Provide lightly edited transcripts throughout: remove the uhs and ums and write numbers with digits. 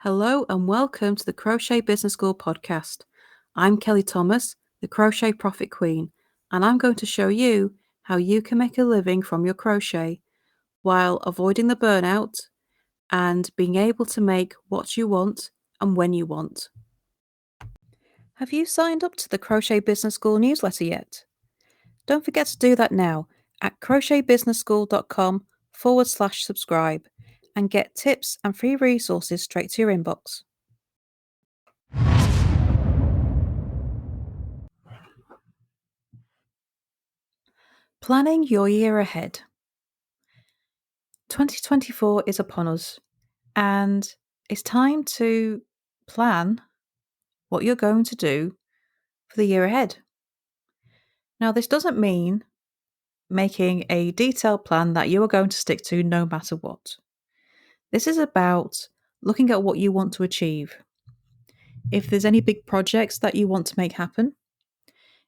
Hello and welcome to the Crochet Business School podcast. I'm Kelly Thomas, the Crochet Profit Queen, and I'm going to show you how you can make a living from your crochet while avoiding the burnout and being able to make what you want and when you want. Have you signed up to the Crochet Business School newsletter yet? Don't forget to do that now at crochetbusinessschool.com/subscribe and get tips and free resources straight to your inbox. Planning your year ahead. 2024 is upon us, and it's time to plan what you're going to do for the year ahead. Now, this doesn't mean making a detailed plan that you are going to stick to no matter what. This is about looking at what you want to achieve. If there's any big projects that you want to make happen,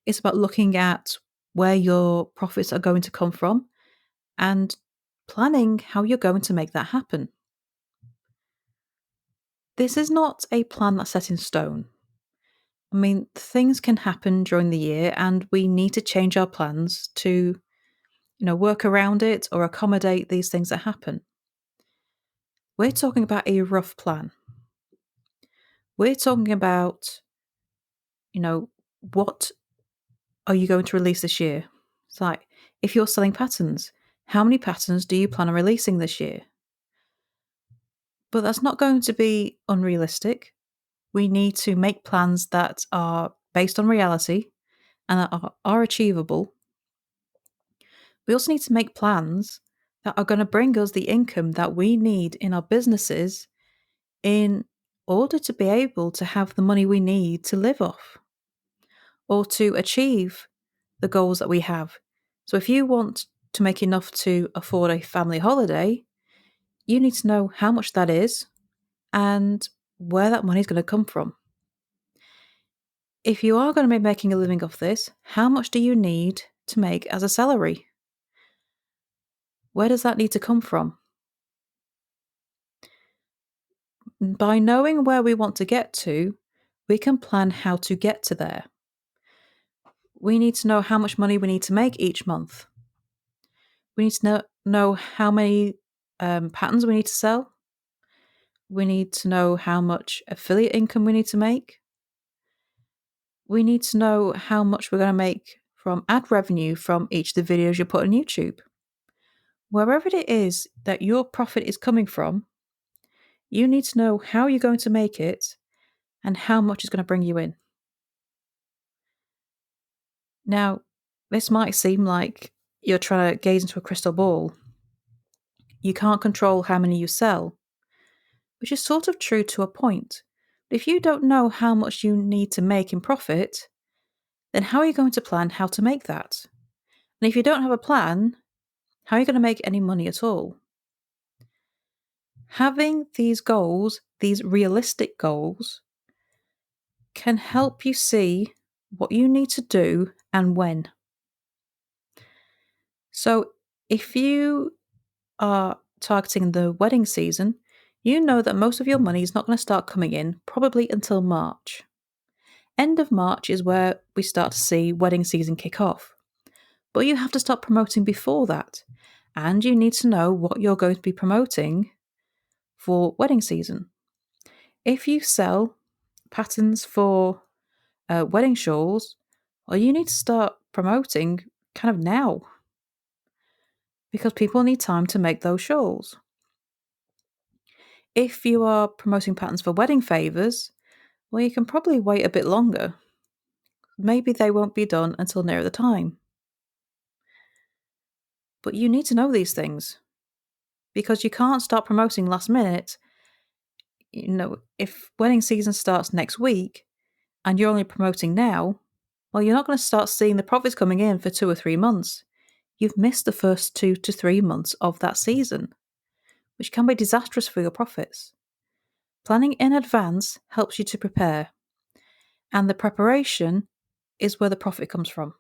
it's about looking at where your profits are going to come from and planning how you're going to make that happen. This is not a plan that's set in stone. I mean, things can happen during the year and we need to change our plans to, work around it or accommodate these things that happen. We're talking about a rough plan. We're talking about, what are you going to release this year? It's like, if you're selling patterns, how many patterns do you plan on releasing this year? But that's not going to be unrealistic. We need to make plans that are based on reality and that are achievable. We also need to make plans that are going to bring us the income that we need in our businesses in order to be able to have the money we need to live off or to achieve the goals that we have. So if you want to make enough to afford a family holiday, you need to know how much that is and where that money is going to come from. If you are going to be making a living off this, how much do you need to make as a salary? Where does that need to come from? By knowing where we want to get to, we can plan how to get to there. We need to know how much money we need to make each month. We need to know how many patterns we need to sell. We need to know how much affiliate income we need to make. We need to know how much we're going to make from ad revenue from each of the videos you put on YouTube. Wherever it is that your profit is coming from, you need to know how you're going to make it and how much is going to bring you in. Now, this might seem like you're trying to gaze into a crystal ball. You can't control how many you sell, which is sort of true to a point. But if you don't know how much you need to make in profit, then how are you going to plan how to make that? And if you don't have a plan, how are you going to make any money at all? Having these goals, these realistic goals, can help you see what you need to do and when. So if you are targeting the wedding season, you know that most of your money is not going to start coming in probably until March. End of March is where we start to see wedding season kick off. But you have to start promoting before that, and you need to know what you're going to be promoting for wedding season. If you sell patterns for wedding shawls, well, you need to start promoting kind of now because people need time to make those shawls. If you are promoting patterns for wedding favours, well, you can probably wait a bit longer. Maybe they won't be done until nearer the time. But you need to know these things because you can't start promoting last minute. If wedding season starts next week and you're only promoting now, well, you're not going to start seeing the profits coming in for 2 or 3 months. You've missed the first 2 to 3 months of that season, which can be disastrous for your profits. Planning in advance helps you to prepare, and the preparation is where the profit comes from.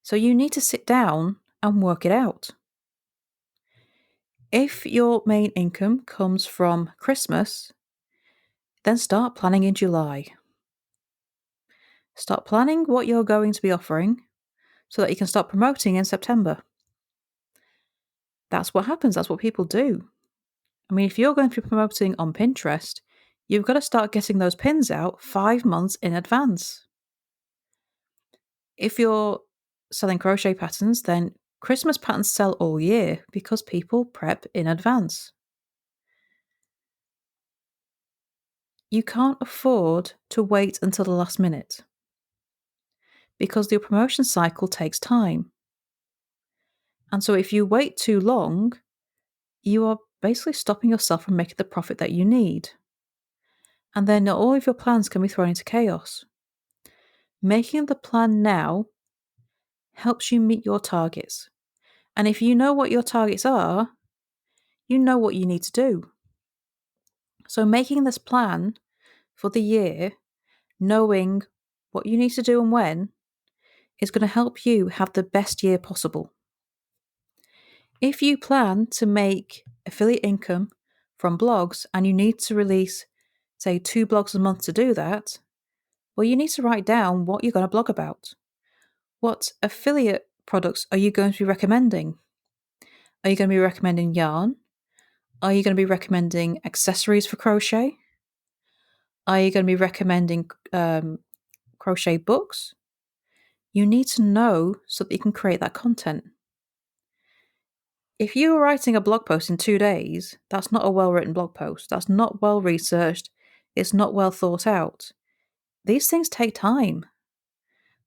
So you need to sit down and work it out. If your main income comes from Christmas, then start planning in July. Start planning what you're going to be offering so that you can start promoting in September. That's what happens. That's what people do. I mean, if you're going to be promoting on Pinterest, you've got to start getting those pins out 5 months in advance. If you're selling crochet patterns, then Christmas patterns sell all year because people prep in advance. You can't afford to wait until the last minute because your promotion cycle takes time. And so if you wait too long, you are basically stopping yourself from making the profit that you need. And then all of your plans can be thrown into chaos. Making the plan now helps you meet your targets. And if you know what your targets are, you know what you need to do. So making this plan for the year, knowing what you need to do and when, is going to help you have the best year possible. If you plan to make affiliate income from blogs and you need to release, say, 2 blogs a month to do that, well, you need to write down what you're going to blog about. What affiliate products are you going to be recommending? Are you going to be recommending yarn? Are you going to be recommending accessories for crochet? Are you going to be recommending crochet books? You need to know so that you can create that content. If you're writing a blog post in 2 days, that's not a well-written blog post. That's not well-researched. It's not well thought out. These things take time.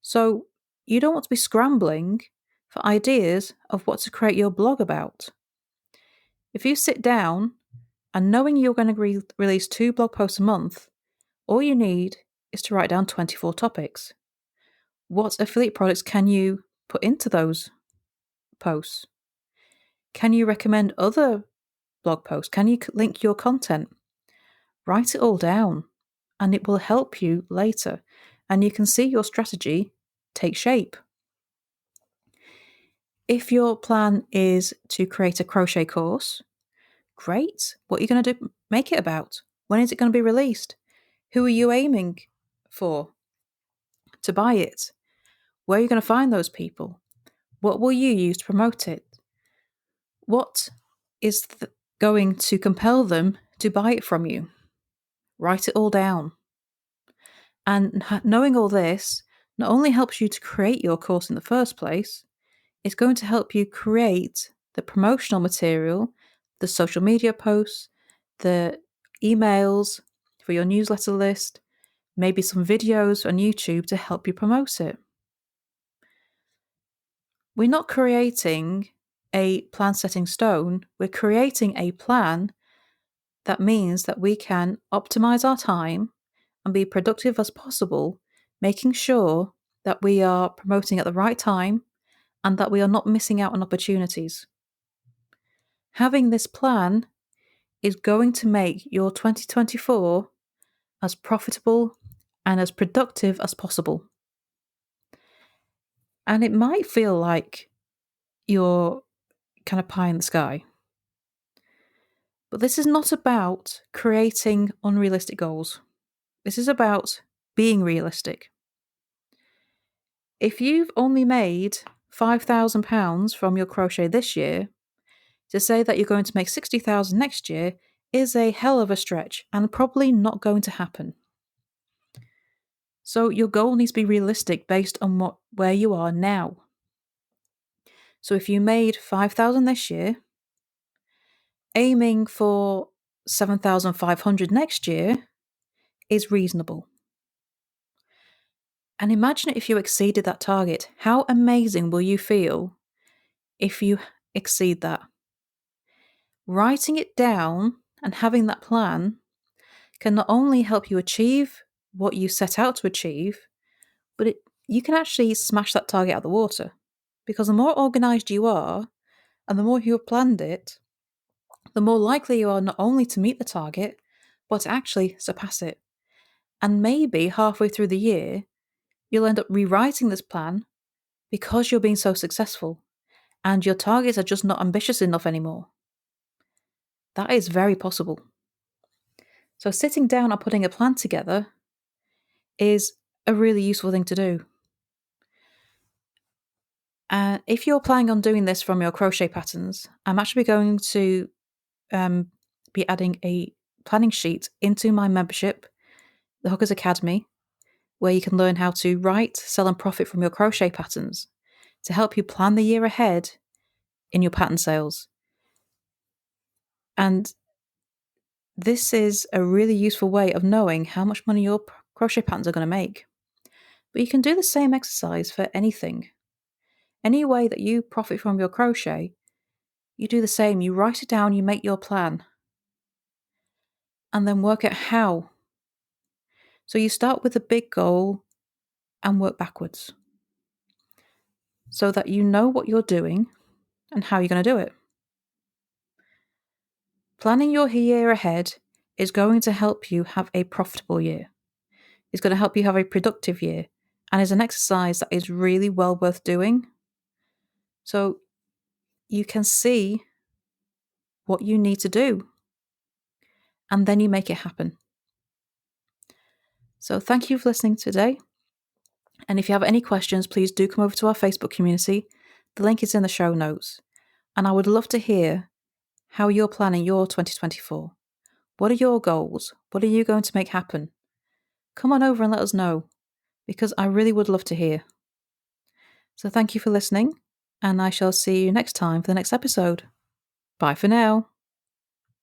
So you don't want to be scrambling for ideas of what to create your blog about. If you sit down and knowing you're going to release 2 blog posts a month, all you need is to write down 24 topics. What affiliate products can you put into those posts? Can you recommend other blog posts? Can you link your content? Write it all down and it will help you later. And you can see your strategy take shape. If your plan is to create a crochet course, great. What are you going to do? Make it about. When is it going to be released? Who are you aiming for to buy it? Where are you going to find those people? What will you use to promote it? What is going to compel them to buy it from you? Write it all down. And knowing all this not only helps you to create your course in the first place, it's going to help you create the promotional material, the social media posts, the emails for your newsletter list, maybe some videos on YouTube to help you promote it. We're not creating a plan set in stone. We're creating a plan that means that we can optimize our time and be productive as possible, making sure that we are promoting at the right time and that we are not missing out on opportunities. Having this plan is going to make your 2024 as profitable and as productive as possible. And it might feel like you're kind of pie in the sky. But this is not about creating unrealistic goals. This is about being realistic. If you've only made £5,000 from your crochet this year, to say that you're going to make $60,000 next year is a hell of a stretch and probably not going to happen. So your goal needs to be realistic based on where you are now. So if you made $5,000 this year, aiming for $7,500 next year is reasonable. And imagine if you exceeded that target. How amazing will you feel if you exceed that? Writing it down and having that plan can not only help you achieve what you set out to achieve, but you can actually smash that target out of the water. Because the more organized you are, and the more you have planned it, the more likely you are not only to meet the target, but to actually surpass it. And maybe halfway through the year, you'll end up rewriting this plan because you're being so successful, and your targets are just not ambitious enough anymore. That is very possible. So sitting down and putting a plan together is a really useful thing to do. And if you're planning on doing this from your crochet patterns, I'm actually going to be adding a planning sheet into my membership, the Hookers Academy, where you can learn how to write, sell, and profit from your crochet patterns to help you plan the year ahead in your pattern sales. And this is a really useful way of knowing how much money your crochet patterns are going to make. But you can do the same exercise for anything. Any way that you profit from your crochet, you do the same. You write it down, you make your plan, and then work out how. So you start with a big goal and work backwards so that you know what you're doing and how you're going to do it. Planning your year ahead is going to help you have a profitable year. It's going to help you have a productive year, and is an exercise that is really well worth doing. So you can see what you need to do, and then you make it happen. So thank you for listening today. And if you have any questions, please do come over to our Facebook community. The link is in the show notes. And I would love to hear how you're planning your 2024. What are your goals? What are you going to make happen? Come on over and let us know, because I really would love to hear. So thank you for listening, and I shall see you next time for the next episode. Bye for now.